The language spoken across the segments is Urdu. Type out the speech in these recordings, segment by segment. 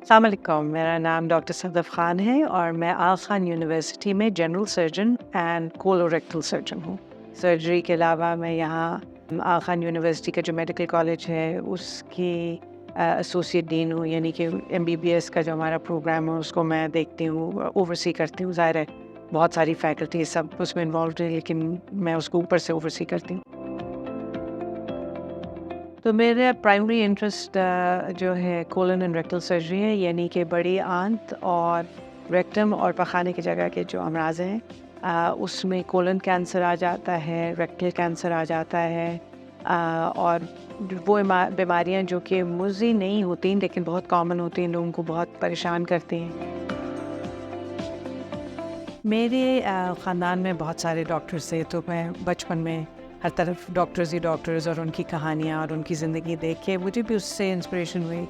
السلام علیکم، میرا نام ڈاکٹر صدف خان ہے اور میں آغا خان یونیورسٹی میں general surgeon and colorectal surgeon ہوں۔ سرجری کے علاوہ میں یہاں آغا خان یونیورسٹی کا جو میڈیکل کالج ہے اس کی ایسوسیٹ ڈین ہوں، یعنی کہ MBBS کا جو ہمارا پروگرام ہے اس کو میں دیکھتی ہوں، اوورسی کرتی ہوں۔ ظاہر ہے بہت ساری فیکلٹی سب اس میں انوالوڈ ہے، لیکن میں اس کو اوپر سے اوورسی کرتی ہوں۔ تو میرا پرائمری انٹرسٹ جو ہے کولن اینڈ ریکٹل سرجری ہے، یعنی کہ بڑی آنت اور ریکٹم اور پخانے کی جگہ کے جو امراض ہیں اس میں کولن کینسر آ جاتا ہے، ریکٹل کینسر آ جاتا ہے، اور وہ بیماریاں جو کہ مزی نہیں ہوتی لیکن بہت کامن ہوتی ہیں، لوگوں کو بہت پریشان کرتی ہیں۔ میرے خاندان میں بہت سارے ڈاکٹرز تھے، تو میں بچپن میں ہر طرف ڈاکٹرز ہی ڈاکٹرز اور ان کی کہانیاں اور ان کی زندگی دیکھ کے مجھے بھی اس سے انسپریشن ہوئی۔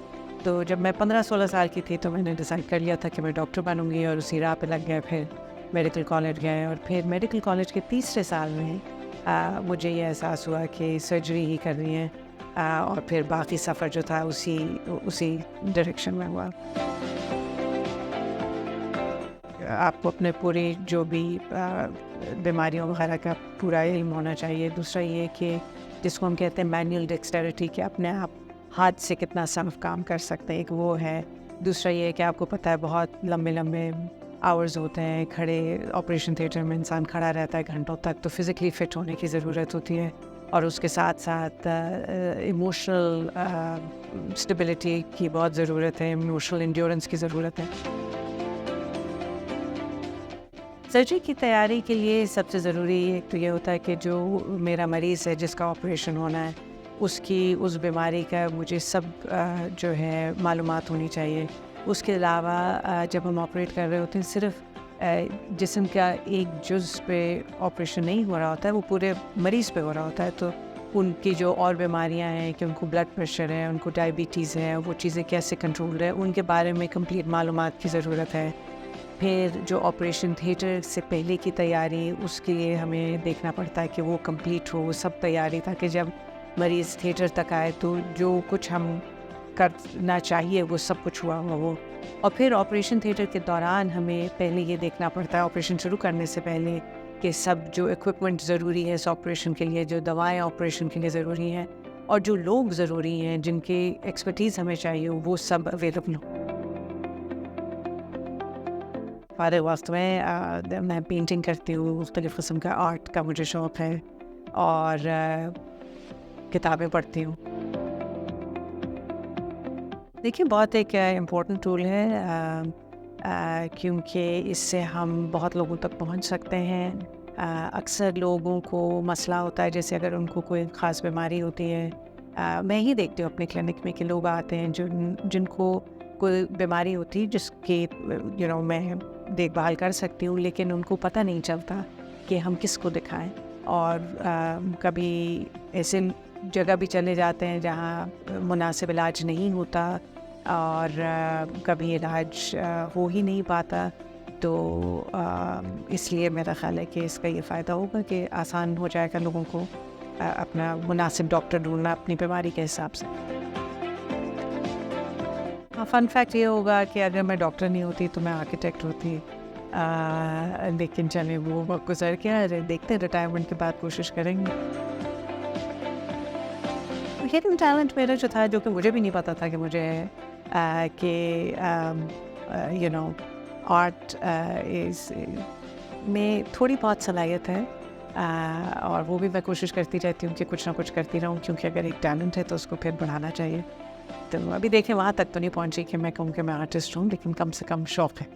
تو جب میں 15-16 سال کی تھی تو میں نے ڈیسائڈ کر لیا تھا کہ میں ڈاکٹر بنوں گی، اور اسی راہ پہ لگ گیا۔ پھر میڈیکل کالج گئے، اور پھر میڈیکل کالج کے تیسرے سال میں مجھے یہ احساس ہوا کہ سرجری ہی کرنی ہے، اور پھر باقی سفر جو تھا اسی ڈائریکشن میں ہوا۔ آپ کو اپنے پوری جو بھی بیماریوں وغیرہ کا پورا علم ہونا چاہیے۔ دوسرا یہ کہ جس کو ہم کہتے ہیں مینول ڈیکسٹیرٹی، کہ اپنے آپ ہاتھ سے کتنا صاف کام کر سکتے ہیں، ایک وہ ہے۔ دوسرا یہ کہ آپ کو پتہ ہے بہت لمبے لمبے آورز ہوتے ہیں کھڑے، آپریشن تھیٹر میں انسان کھڑا رہتا ہے گھنٹوں تک، تو فزیکلی فٹ ہونے کی ضرورت ہوتی ہے، اور اس کے ساتھ ساتھ ایموشنل اسٹیبلٹی کی بہت ضرورت ہے، ایموشنل انڈیورنس کی ضرورت ہے۔ سرجری کی تیاری کے لیے سب سے ضروری ایک تو یہ ہوتا ہے کہ جو میرا مریض ہے جس کا آپریشن ہونا ہے اس بیماری کا مجھے سب جو ہے معلومات ہونی چاہیے۔ اس کے علاوہ جب ہم آپریٹ کر رہے ہوتے ہیں، صرف جسم کا ایک جز پہ آپریشن نہیں ہو رہا ہوتا ہے، وہ پورے مریض پہ ہو رہا ہوتا ہے۔ تو ان کی جو اور بیماریاں ہیں، کہ ان کو بلڈ پریشر ہے، ان کو ڈائبٹیز ہے، وہ چیزیں کیسے کنٹرول ہے، ان کے بارے میں کمپلیٹ معلومات کی ضرورت ہے۔ پھر جو آپریشن تھیٹر سے پہلے کی تیاری، اس کے لیے ہمیں دیکھنا پڑتا ہے کہ وہ کمپلیٹ ہو سب تیاری، تاکہ جب مریض تھیٹر تک آئے تو جو کچھ ہم کرنا چاہیے وہ سب کچھ ہوا ہو۔ اور پھر آپریشن تھیٹر کے دوران ہمیں پہلے یہ دیکھنا پڑتا ہے، آپریشن شروع کرنے سے پہلے، کہ سب جو ایکوپمنٹ ضروری ہے اس آپریشن کے لیے، جو دوائیں آپریشن کے لیے ضروری ہیں، اور جو لوگ ضروری ہیں جن کی ایکسپرٹیز ہمیں چاہیے، وہ سب اویلیبل ہوں۔ فارغ وقت میں پینٹنگ کرتی ہوں، مختلف قسم کا آرٹ کا مجھے شوق ہے، اور کتابیں پڑھتی ہوں۔ دیکھیے بہت ایک امپورٹنٹ ٹول ہے، کیونکہ اس سے ہم بہت لوگوں تک پہنچ سکتے ہیں۔ اکثر لوگوں کو مسئلہ ہوتا ہے، جیسے اگر ان کو کوئی خاص بیماری ہوتی ہے، میں ہی دیکھتی ہوں اپنے کلینک میں کہ لوگ آتے ہیں جن کو کوئی بیماری ہوتی ہے جس کی میں دیکھ بھال کر سکتی ہوں، لیکن ان کو پتہ نہیں چلتا کہ ہم کس کو دکھائیں، اور کبھی ایسے جگہ بھی چلے جاتے ہیں جہاں مناسب علاج نہیں ہوتا، اور کبھی علاج ہو ہی نہیں پاتا۔ تو اس لیے میرا خیال ہے کہ اس کا یہ فائدہ ہوگا کہ آسان ہو جائے گا لوگوں کو اپنا مناسب ڈاکٹر ڈھونڈنا اپنی بیماری کے حساب سے۔ فن فیکٹ یہ ہوگا کہ اگر میں ڈاکٹر نہیں ہوتی تو میں آرکیٹیکٹ ہوتی، لیکن چلیں وہ وقت گزر گیا، دیکھتے ہیں ریٹائرمنٹ کے بعد کوشش کریں گے۔ ہڈن ٹیلنٹ میرا جو تھا، جو کہ مجھے بھی نہیں پتا تھا کہ مجھے کہ آرٹ میں تھوڑی بہت صلاحیت ہے، اور وہ بھی میں کوشش کرتی رہتی ہوں کہ کچھ نہ کچھ کرتی رہوں، کیونکہ اگر ایک ٹیلنٹ ہے تو اس کو پھر بڑھانا چاہیے۔ تو ابھی دیکھیں وہاں تک تو نہیں پہنچی کہ میں کہوں کہ میں آرٹسٹ ہوں، لیکن کم سے کم شوق ہے۔